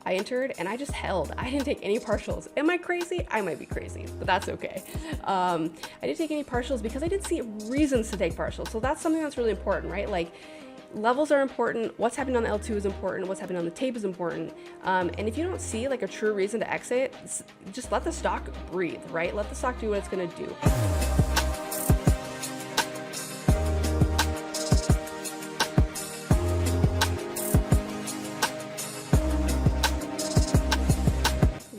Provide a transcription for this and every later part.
I entered and I just held. I didn't take any partials. Am I crazy? I might be crazy, but that's okay. I didn't take any partials because I didn't see reasons to take partials. So that's something that's really important, right? Like, levels are important. What's happening on the L2 is important. What's happening on the tape is important. And if you don't see like a true reason to exit, just let the stock breathe, right? Let the stock do what it's gonna do.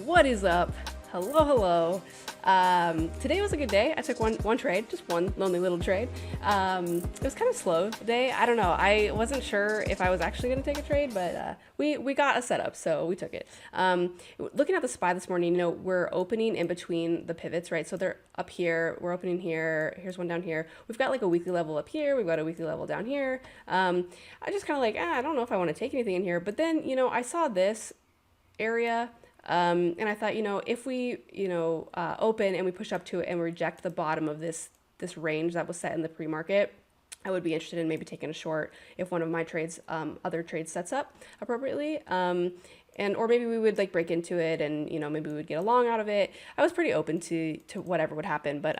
What is up? Hello. Today was a good day. I took one trade, just one lonely little trade. It was kind of slow today. I don't know. I wasn't sure if I was actually going to take a trade, but we got a setup, so we took it. Looking at the SPY this morning, we're opening in between the pivots, right? So they're up here. We're opening here. Here's one down here. We've got like a weekly level up here. We've got a weekly level down here. I just kind of like, I don't know if I want to take anything in here. But then, I saw this area. And I thought, if we, open and we push up to it and reject the bottom of this range that was set in the pre-market, I would be interested in maybe taking a short if one of my trades, other trades sets up appropriately. Or maybe we would like break into it and, maybe we would get a long out of it. I was pretty open to whatever would happen, but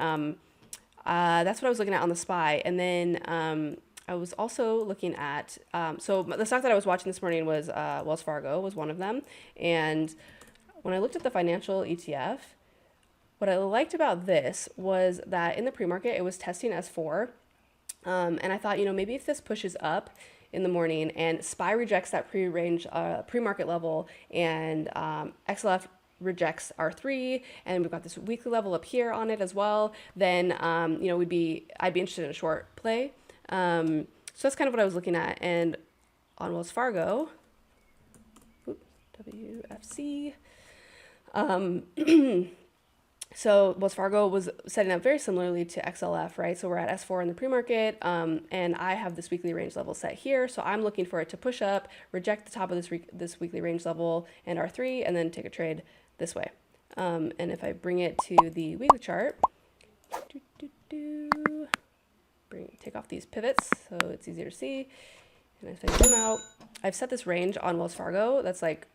that's what I was looking at on the SPY. And then I was also looking at, so the stock that I was watching this morning was Wells Fargo was one of them. And when I looked at the financial ETF, what I liked about this was that in the pre-market, it was testing S4. And I thought, maybe if this pushes up in the morning and SPY rejects that pre-market level and XLF rejects R3, and we've got this weekly level up here on it as well, then, I'd be interested in a short play. So that's kind of what I was looking at. And on Wells Fargo, WFC, so Wells Fargo was setting up very similarly to XLF, right? So we're at S4 in the pre-market, and I have this weekly range level set here. So I'm looking for it to push up, reject the top of this weekly range level and R3, and then take a trade this way. And if I bring it to the weekly chart, take off these pivots so it's easier to see. And if I zoom out, I've set this range on Wells Fargo that's like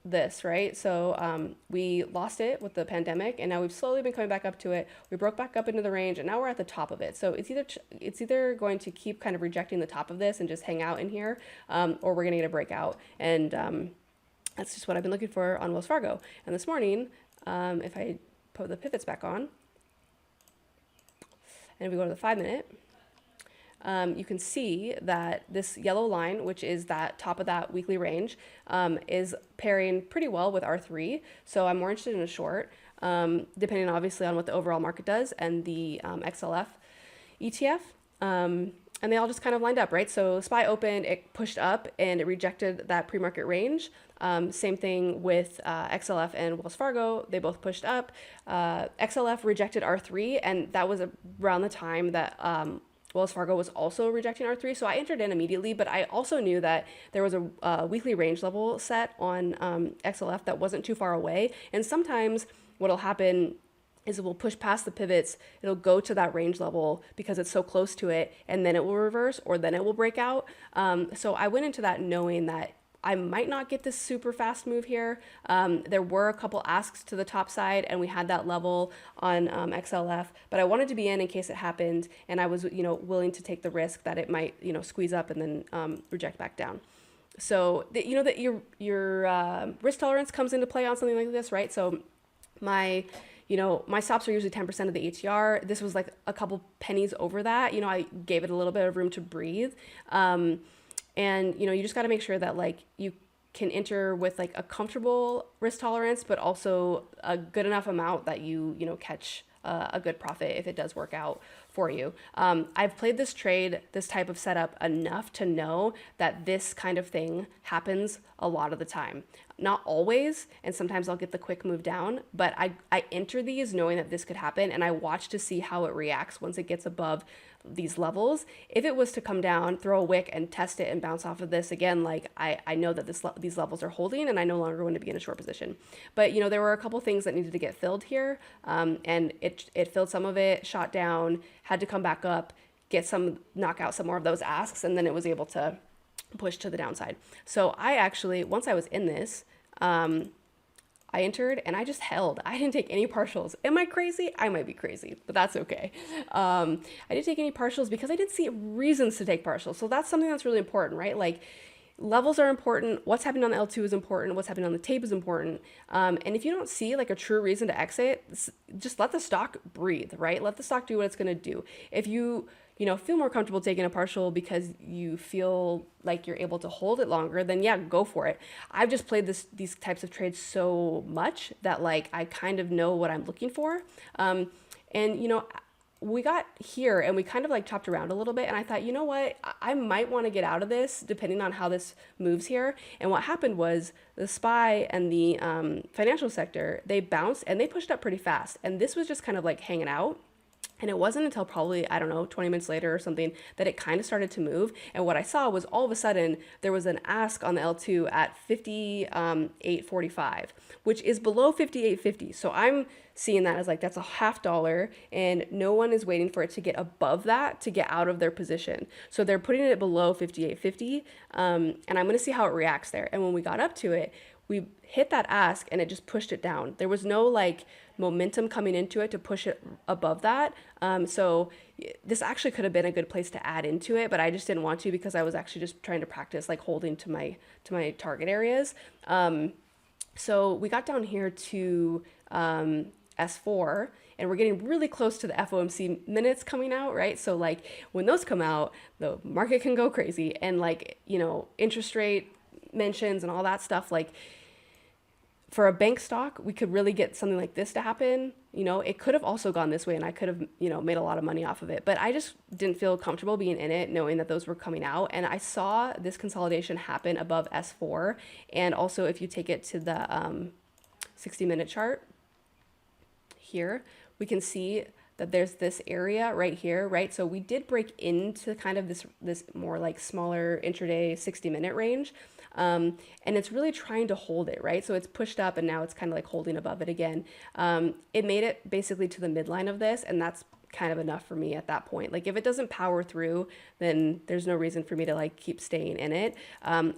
this, right? So we lost it with the pandemic, and now we've slowly been coming back up to it. We broke back up into the range, and now we're at the top of it. So it's either going to keep kind of rejecting the top of this and just hang out in here, or we're going to get a breakout. And that's just what I've been looking for on Wells Fargo. And this morning, if I put the pivots back on, and if we go to the 5-minute, you can see that this yellow line, which is that top of that weekly range, is pairing pretty well with R3. So I'm more interested in a short, depending obviously on what the overall market does and the XLF ETF. And they all just kind of lined up, right? So SPY opened, it pushed up and it rejected that pre-market range. Same thing with XLF and Wells Fargo. They both pushed up. XLF rejected R3, and that was around the time that Wells Fargo was also rejecting R3. So I entered in immediately, but I also knew that there was a weekly range level set on XLF that wasn't too far away. And sometimes what'll happen is it will push past the pivots, it'll go to that range level because it's so close to it, and then it will reverse, or then it will break out. So I went into that knowing that I might not get this super fast move here. There were a couple asks to the top side, and we had that level on XLF, but I wanted to be in case it happened, and I was, willing to take the risk that it might, squeeze up and then reject back down. So that your risk tolerance comes into play on something like this, right? So my stops are usually 10% of the ATR. This was like a couple pennies over that. I gave it a little bit of room to breathe. And, you just got to make sure that like you can enter with like a comfortable risk tolerance, but also a good enough amount that you catch a good profit if it does work out for you. I've played this type of setup enough to know that this kind of thing happens a lot of the time. Not always, and sometimes I'll get the quick move down, but I enter these knowing that this could happen, and I watch to see how it reacts once it gets above these levels. If it was to come down, throw a wick and test it and bounce off of this again, like I know that these levels are holding, and I no longer want to be in a short position. But there were a couple things that needed to get filled here, and it filled some of it, shot down, had to come back up, knock out some more of those asks, and then it was able to push to the downside. So I actually, once I was in this, I entered and I just held. I didn't take any partials. Am I crazy? I might be crazy, but that's okay. I didn't take any partials because I didn't see reasons to take partials. So that's something that's really important, right? Like levels are important. What's happening on the L2 is important. What's happening on the tape is important. And if you don't see like a true reason to exit, just let the stock breathe, right? Let the stock do what it's going to do. If you feel more comfortable taking a partial because you feel like you're able to hold it longer, then yeah, go for it. I've just played these types of trades so much that like I kind of know what I'm looking for. And we got here and we kind of like chopped around a little bit, and I thought, you know what, I might want to get out of this depending on how this moves here. And what happened was the SPY and the financial sector, they bounced and they pushed up pretty fast, and this was just kind of like hanging out. And it wasn't until probably, I don't know, 20 minutes later or something that it kind of started to move. And what I saw was all of a sudden there was an ask on the L2 at 58.45, which is below 58.50. So I'm seeing that as like that's a $0.50, and no one is waiting for it to get above that to get out of their position. So they're putting it below 58.50, and I'm going to see how it reacts there. And when we got up to it, we hit that ask and it just pushed it down. There was no like momentum coming into it to push it above that. So this actually could have been a good place to add into it, but I just didn't want to because I was actually just trying to practice like holding to my target areas. So we got down here to S4, and we're getting really close to the FOMC minutes coming out, right? So like when those come out, the market can go crazy, and like, interest rate mentions and all that stuff, like for a bank stock, we could really get something like this to happen. It could have also gone this way and I could have, made a lot of money off of it, but I just didn't feel comfortable being in it, knowing that those were coming out. And I saw this consolidation happen above S4. And also if you take it to the 60-minute chart here, we can see that there's this area right here, right? So we did break into kind of this more like smaller intraday 60-minute range. And it's really trying to hold it, right? So it's pushed up and now it's kind of like holding above it again. It made it basically to the midline of this, and that's kind of enough for me at that point. Like if it doesn't power through, then there's no reason for me to like keep staying in it.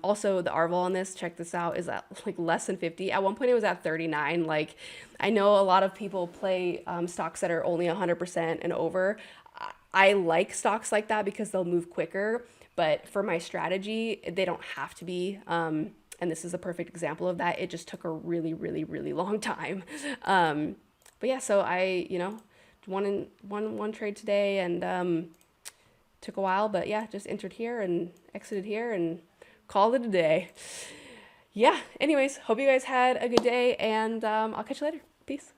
Also the RVOL on this, check this out, is at like less than 50. At one point it was at 39. Like I know a lot of people play stocks that are only 100% and over. I like stocks like that because they'll move quicker. But for my strategy, they don't have to be. And this is a perfect example of that. It just took a really, really, really long time. But yeah, so I, won one trade today, and took a while. But yeah, just entered here and exited here and called it a day. Yeah, anyways, hope you guys had a good day, and I'll catch you later. Peace.